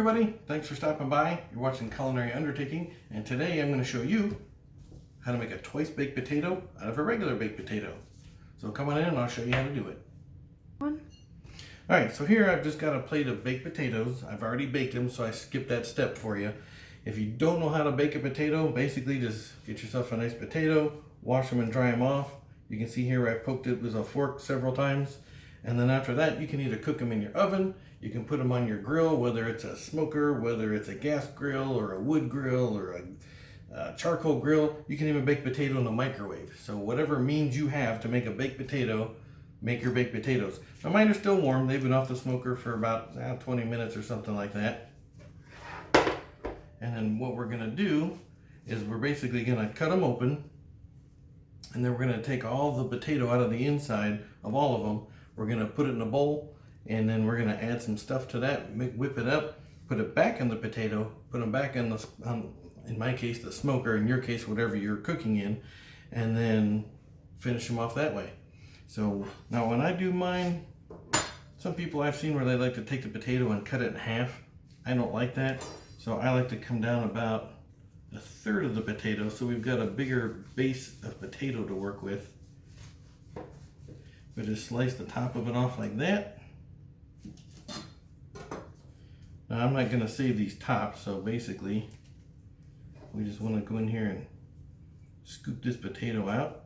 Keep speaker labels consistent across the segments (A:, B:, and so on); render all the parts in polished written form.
A: everybody, thanks for stopping by. You're watching Culinary Undertaking, and today I'm going to show you how to make a twice baked potato out of a regular baked potato. So come on in and I'll show you how to do it. Alright, so here I've just got a plate of baked potatoes. I've already baked them, so I skipped that step for you. If you don't know how to bake a potato, basically just get yourself a nice potato, wash them and dry them off. You can see here I poked it with a fork several times. And then after that, you can either cook them in your oven, you can put them on your grill, whether it's a smoker, whether it's a gas grill or a wood grill or a charcoal grill. You can even bake potato in the microwave. So whatever means you have to make a baked potato, make your baked potatoes. Now mine are still warm. They've been off the smoker for about 20 minutes or something like that. And then what we're gonna do is we're basically gonna cut them open, and then we're gonna take all the potato out of the inside of all of them. We're gonna put it in a bowl, and then we're gonna add some stuff to that, whip it up, put it back in the potato, put them back in the, in my case, the smoker, in your case, whatever you're cooking in, and then finish them off that way. So now when I do mine, some people I've seen where they like to take the potato and cut it in half. I don't like that. So I like to come down about a third of the potato, so we've got a bigger base of potato to work with. We just slice the top of it off like that. Now I'm not going to save these tops, so basically we just want to go in here and scoop this potato out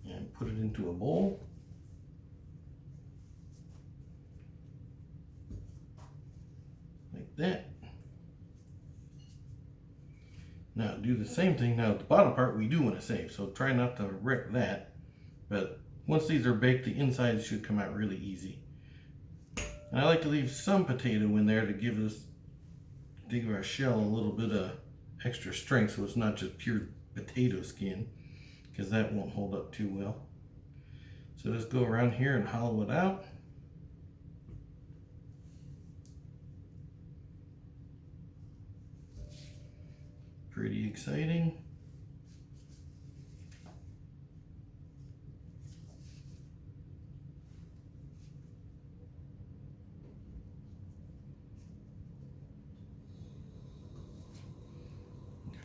A: and put it into a bowl. Like that. Now do the same thing. Now the bottom part we do want to save, so try not to wreck that. But once these are baked, the insides should come out really easy. And I like to leave some potato in there to give our shell a little bit of extra strength, so it's not just pure potato skin, because that won't hold up too well. So just go around here and hollow it out. Pretty exciting.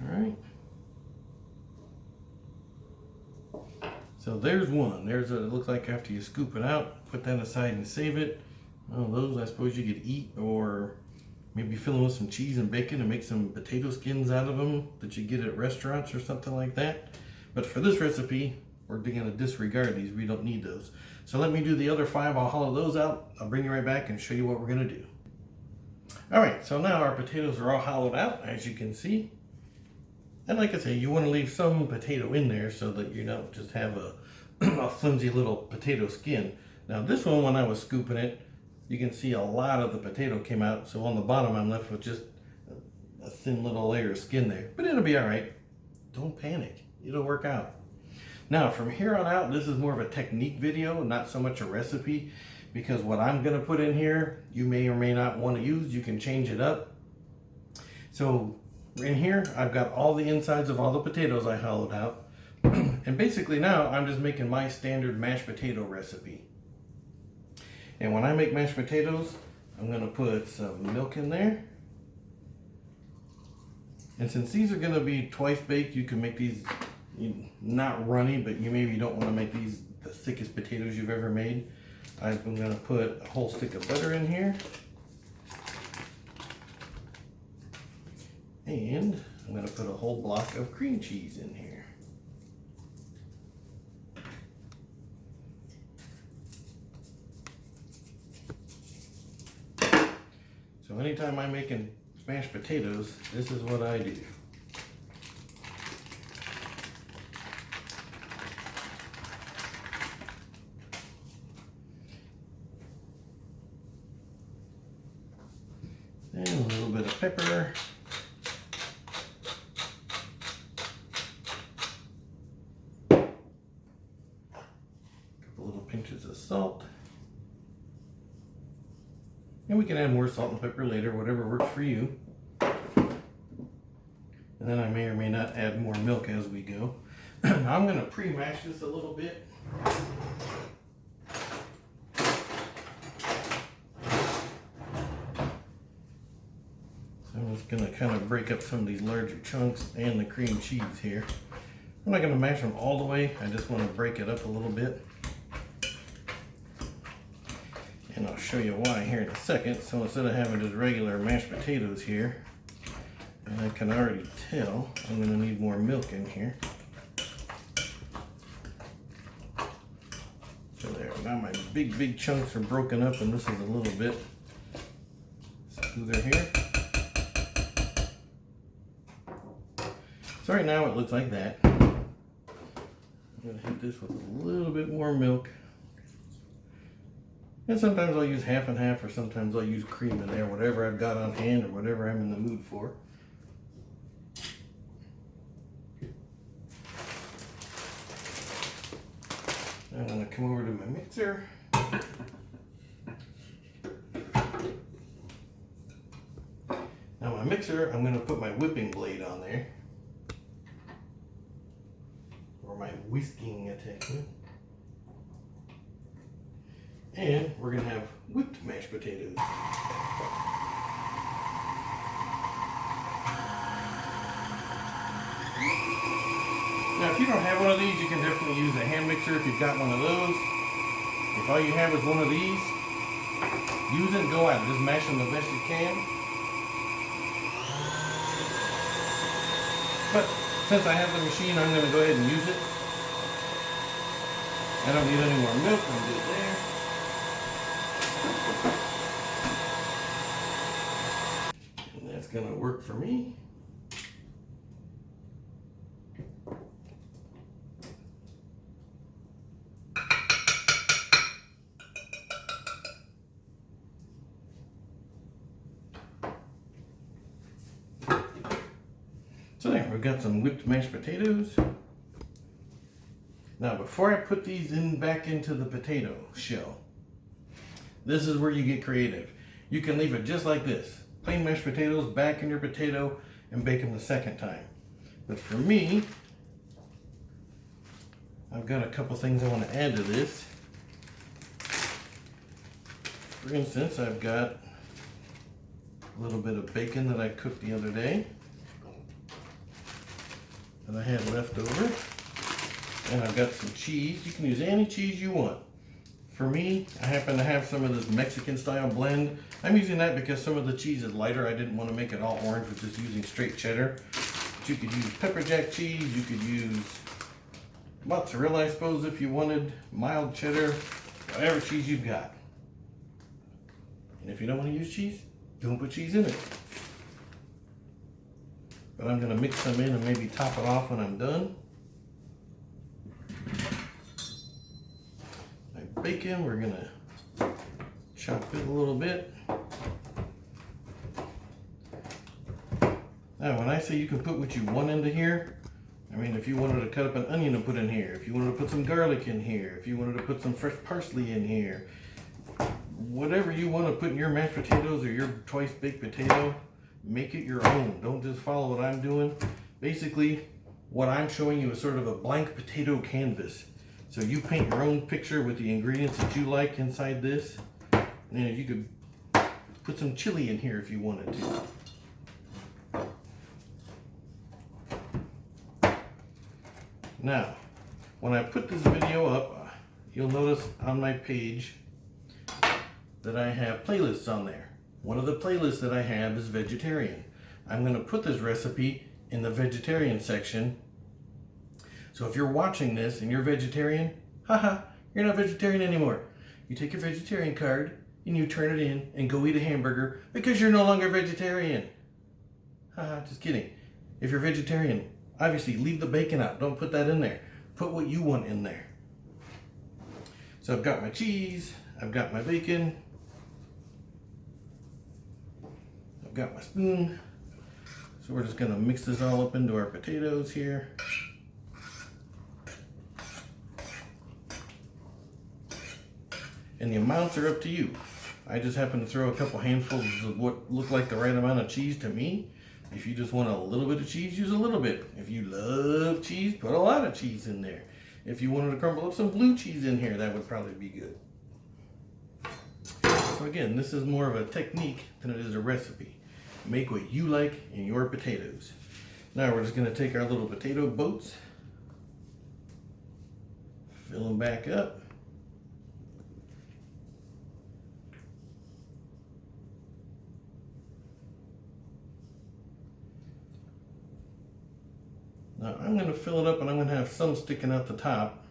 A: All right. So there's one. There's a, it looks like after you scoop it out, put that aside and save it. Well, those I suppose you could eat, or maybe fill them with some cheese and bacon and make some potato skins out of them that you get at restaurants or something like that. But for this recipe, we're going to disregard these. We don't need those. So let me do the other 5. I'll hollow those out. I'll bring you right back and show you what we're going to do. All right, so now our potatoes are all hollowed out, as you can see. And like I say, you want to leave some potato in there so that you don't just have a flimsy little potato skin. Now this one, when I was scooping it, you can see a lot of the potato came out, so on the bottom I'm left with just a thin little layer of skin there. But it'll be all right. Don't panic. It'll work out. Now from here on out, this is more of a technique video, not so much a recipe, because what I'm going to put in here, you may or may not want to use. You can change it up. So in here, I've got all the insides of all the potatoes I hollowed out. And basically now I'm just making my standard mashed potato recipe. And when I make mashed potatoes, I'm going to put some milk in there. And since these are going to be twice baked, you can make these not runny, but you maybe don't want to make these the thickest potatoes you've ever made. I'm going to put a whole stick of butter in here. And I'm going to put a whole block of cream cheese in here. So anytime I'm making mashed potatoes, this is what I do. And a little bit of pepper. Couple little pinches of salt. And we can add more salt and pepper later, whatever works for you. And then I may or may not add more milk as we go. Now I'm going to pre-mash this a little bit. gonna kind of break up some of these larger chunks and the cream cheese here. I'm not gonna mash them all the way. I just want to break it up a little bit. And I'll show you why here in a second. So instead of having just regular mashed potatoes here, and I can already tell I'm gonna need more milk in here. So there, now my big chunks are broken up and this is a little bit smoother here. So right now it looks like that. I'm gonna hit this with a little bit more milk. And sometimes I'll use half and half, or sometimes I'll use cream in there, whatever I've got on hand or whatever I'm in the mood for. I'm gonna come over to my mixer. Now my mixer, I'm gonna put my whipping blade on there. Or my whisking attachment. And we're gonna have whipped mashed potatoes. Now, if you don't have one of these, you can definitely use a hand mixer if you've got one of those. If all you have is one of these, use it and go at it. Just mash them the best you can. But since I have the machine, I'm going to go ahead and use it. I don't need any more milk. I'm good there. And that's going to work for me. So there, we've got some whipped mashed potatoes. Now, before I put these back into the potato shell, this is where you get creative. You can leave it just like this. Plain mashed potatoes back in your potato and bake them the second time. But for me, I've got a couple things I want to add to this. For instance, I've got a little bit of bacon that I cooked the other day that I had left over. And I've got some cheese. You can use any cheese you want. For me, I happen to have some of this Mexican style blend. I'm using that because some of the cheese is lighter. I didn't want to make it all orange with just using straight cheddar. But you could use pepper jack cheese. You could use mozzarella, I suppose, if you wanted. Mild cheddar. Whatever cheese you've got. And if you don't want to use cheese, don't put cheese in it. But I'm going to mix them in and maybe top it off when I'm done. My bacon, we're going to chop it a little bit. Now, when I say you can put what you want into here, I mean, if you wanted to cut up an onion to put in here, if you wanted to put some garlic in here, if you wanted to put some fresh parsley in here, whatever you want to put in your mashed potatoes or your twice baked potato, make it your own. Don't just follow what I'm doing. Basically, what I'm showing you is sort of a blank potato canvas. So you paint your own picture with the ingredients that you like inside this. And you could put some chili in here if you wanted to. Now, when I put this video up, you'll notice on my page that I have playlists on there. One of the playlists that I have is vegetarian. I'm going to put this recipe in the vegetarian section. So if you're watching this and you're vegetarian, haha, you're not vegetarian anymore. You take your vegetarian card and you turn it in and go eat a hamburger because you're no longer vegetarian. Haha, just kidding. If you're vegetarian, obviously leave the bacon out. Don't put that in there. Put what you want in there. So I've got my cheese, I've got my bacon, I've got my spoon. So we're just going to mix this all up into our potatoes here. And the amounts are up to you. I just happen to throw a couple handfuls of what look like the right amount of cheese to me. If you just want a little bit of cheese, use a little bit. If you love cheese, put a lot of cheese in there. If you wanted to crumble up some blue cheese in here, that would probably be good. So again, this is more of a technique than it is a recipe. make what you like in your potatoes. Now we're just going to take our little potato boats, fill them back up. Now I'm going to fill it up, and I'm going to have some sticking out the top,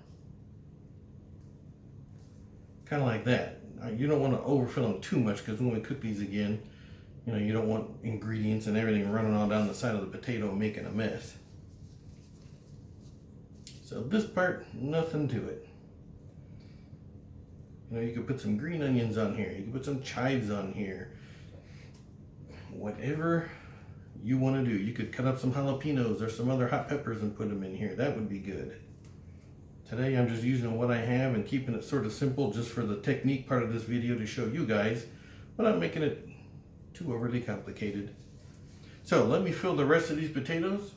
A: kind of like that. You don't want to overfill them too much, because when we cook these again, you know, you don't want ingredients and everything running all down the side of the potato making a mess. So this part, nothing to it. You know, you could put some green onions on here. You could put some chives on here. Whatever you want to do. You could cut up some jalapenos or some other hot peppers and put them in here. That would be good. Today I'm just using what I have and keeping it sort of simple just for the technique part of this video to show you guys, but I'm making it too overly complicated. So let me fill the rest of these potatoes.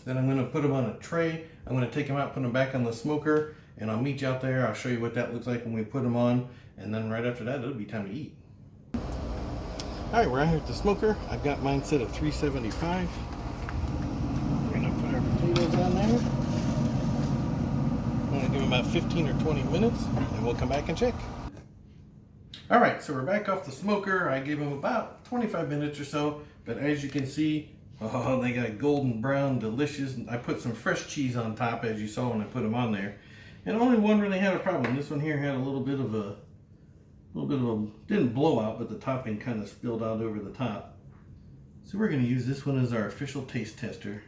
A: Then I'm going to put them on a tray. I'm going to take them out, put them back on the smoker, and I'll meet you out there. I'll show you what that looks like when we put them on, and then right after that it'll be time to eat. Alright, we're out here at the smoker. I've got mine set at 375. We're going to put our potatoes on there. I'm going to give them about 15 or 20 minutes, and we'll come back and check. Alright, so we're back off the smoker. I gave them about 25 minutes or so, but as you can see, oh, they got golden brown, delicious. I put some fresh cheese on top, as you saw when I put them on there. And only one really had a problem. This one here had a little bit of a, didn't blow out, but the topping kind of spilled out over the top. So we're going to use this one as our official taste tester.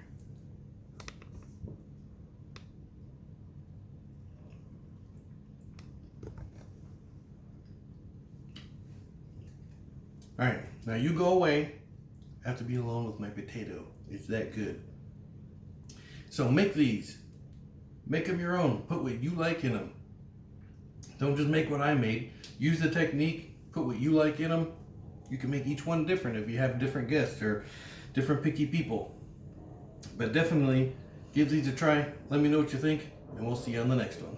A: Alright, now you go away. I have to be alone with my potato. It's that good. So make these. Make them your own. Put what you like in them. Don't just make what I made. Use the technique. Put what you like in them. You can make each one different if you have different guests or different picky people. But definitely give these a try. Let me know what you think, and we'll see you on the next one.